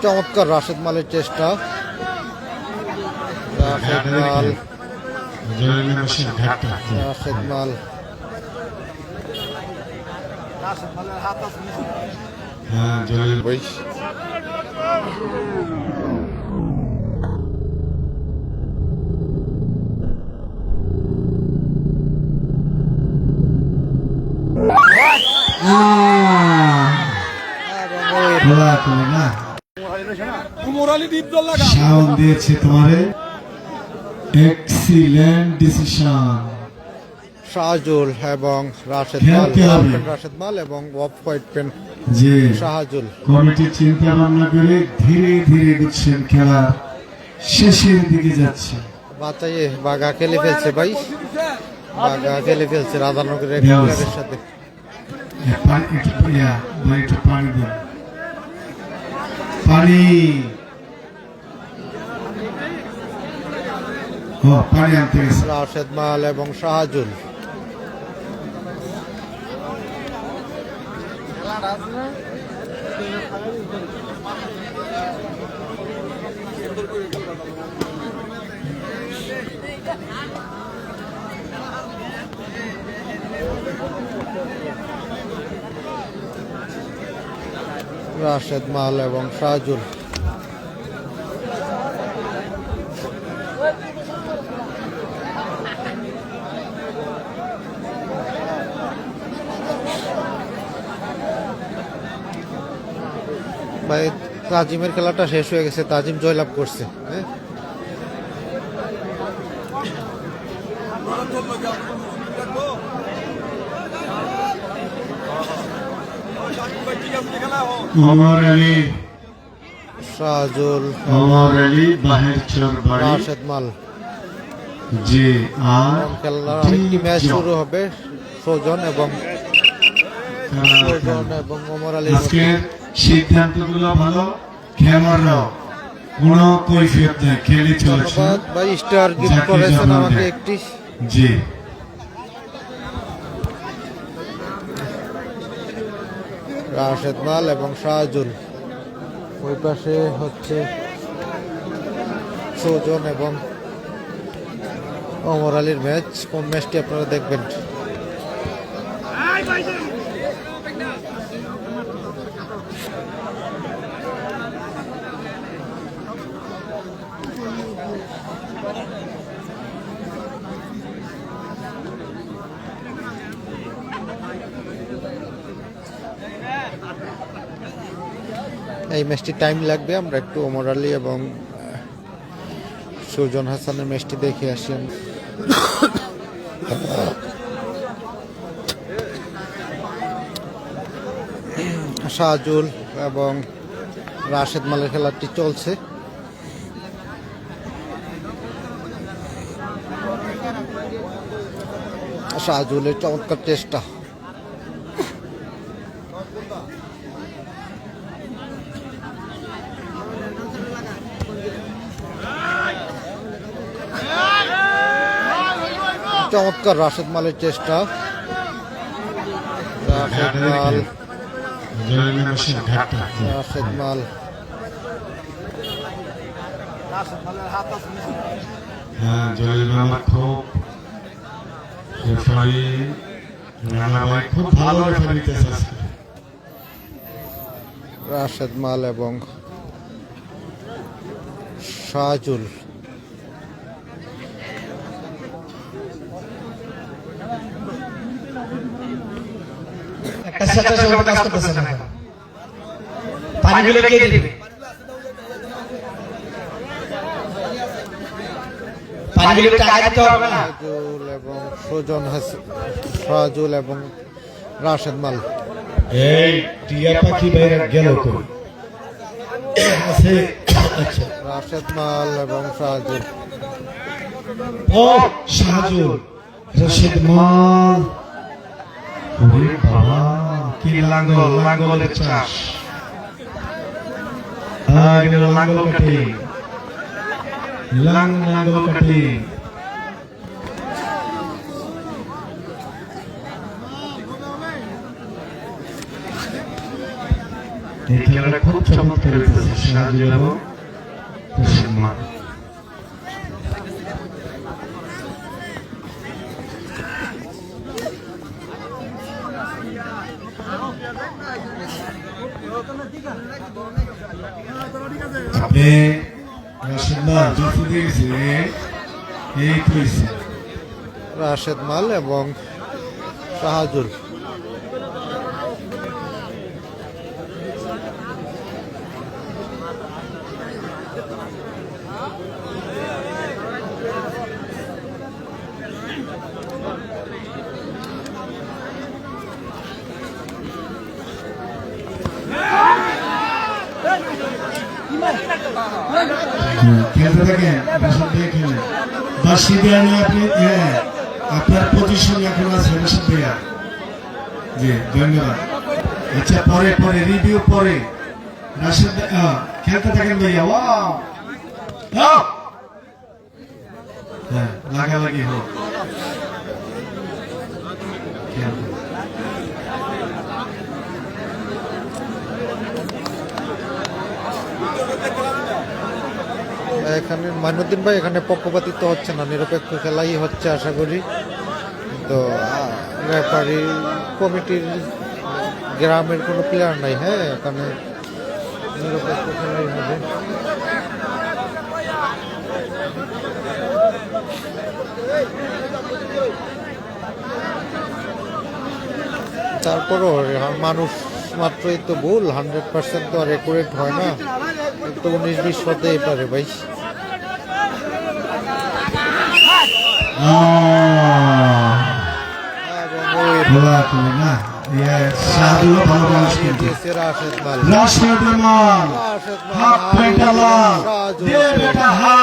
চমৎকার রাশেদ মালের চেষ্টা। রাশেদ মাল, রাশেদ মাল, সাউন্ড দিয়েছে তোমারে। এক্সিলেন্ট ডিসিশন শাহজুল এবং রাশেদ মাল, রাশেদ মাল এবং অফ হোয়াইট পেন যে শাহজুল। কমিটি চিন্তা ভাবনা করে ধীরে ধীরে বুঝছেন খেলা শেষের দিকে যাচ্ছে। বাঁচাইয়ে বাঘা খেলে ফেলছে ভাই, বাঘা খেলে ফেলছে রাধানগরের খেলোয়াড়ের সাথে। পানি দেন, পানি, পানি আনতে গেছে। রাশেদ মাল এবং শাহজুল। রাশেদ মাল এবং শাহজুল। ভাই তাজিমের খেলাটা শেষ হয়ে গেছে, তাজিম জয়লাভ করছে। ওমর আলী, শাহজুল, ওমর আলী বাহির চর বাড়ি, রাশেদ মাল। যে আর খেলার আরেকটি ম্যাচ শুরু হবে সুজন এবং ওমর আলী। আজকের সিদ্ধান্তগুলো ভালো, খেলোয়াড়রাও কোনো কৈফিয়ত নেই, খেলে চলছে। ধন্যবাদ ভাই, স্টার গিফট করেছেন আমাকে একটি। জি, রাশেদ মাল এবং শাহজুল। ওই পাশে হচ্ছে সুজন এবং ওমর আলীর ম্যাচ। কোন ম্যাচটি আপনারা দেখবেন? এই ম্যাচটি টাইম লাগবে, আমরা একটু ওমর আলী এবং সুজন হাসানের ম্যাচটি দেখে আসি। শাহজুল এবং রাশেদ মালের খেলাটি চলছে। শাহজুলের চমৎকার চেষ্টা। চমৎকার রাশেদ মালের চেষ্টা। রাশেদ মাল, রাশেদ মাল, খুব ভালো রাশেদ মাল এবং শাহজুল। পানিগুলো কে দিবে? পানিগুলো টাকা দিতে হবে না। শাহজুল এবং সুজন হাসান, শাহজুল এবং রাশেদ মাল। এই টিয়া পাখি বাইরে গেল কই? আছে, আচ্ছা, রাশেদ মাল এবং শাহজুল। ও শাহজুল, রাশেদ মাল। ওরে বাবা, কি লাঙ্গল, লাঙ্গলের চাষ। লাঙ্গল কাটে, লাঙ্গল কাটে। এই খেলাটা খুব চমৎকার হইতেছে সাহায্য এবং সম্মান আপনি রাশিদুল্লাহ যুক্তি দিয়েছে এই কইছে রাশেদ মাল এবং শাহাজুল। খেলতে থাকেন রাশিদ ভাই খেলেন বাসি দেয়া নিয়ে আপনি আপনার পজিশন এখন আছে রাশিদ ভাইয়া জি ধন্যবাদ। আচ্ছা পরে পরে রিভিউ পরে রাশিদ খেলতে থাকেন ভাইয়া ওয়াও হ্যাঁ লাগালাগি হোক খেলতে এখানে মাইনুদ্দিন ভাই এখানে পক্ষপাতিত্ব হচ্ছে না, নিরপেক্ষ খেলাই হচ্ছে আশা করি। তো রেফারি কমিটির গ্রামের কোনো প্লেয়ার নাই, হ্যাঁ এখানে নিরপেক্ষ খেলাই হবে। তারপরও মানুষ মাত্রই তো ভুল, 100% তো আর একুরেট হয় না, তো 19-20 হতেই পারে ভাই। খেলা করে না সাহায্য ভালো মানুষ কিন্তু রাশিদ মাল হাফ পেটালা দে বেটা হাফ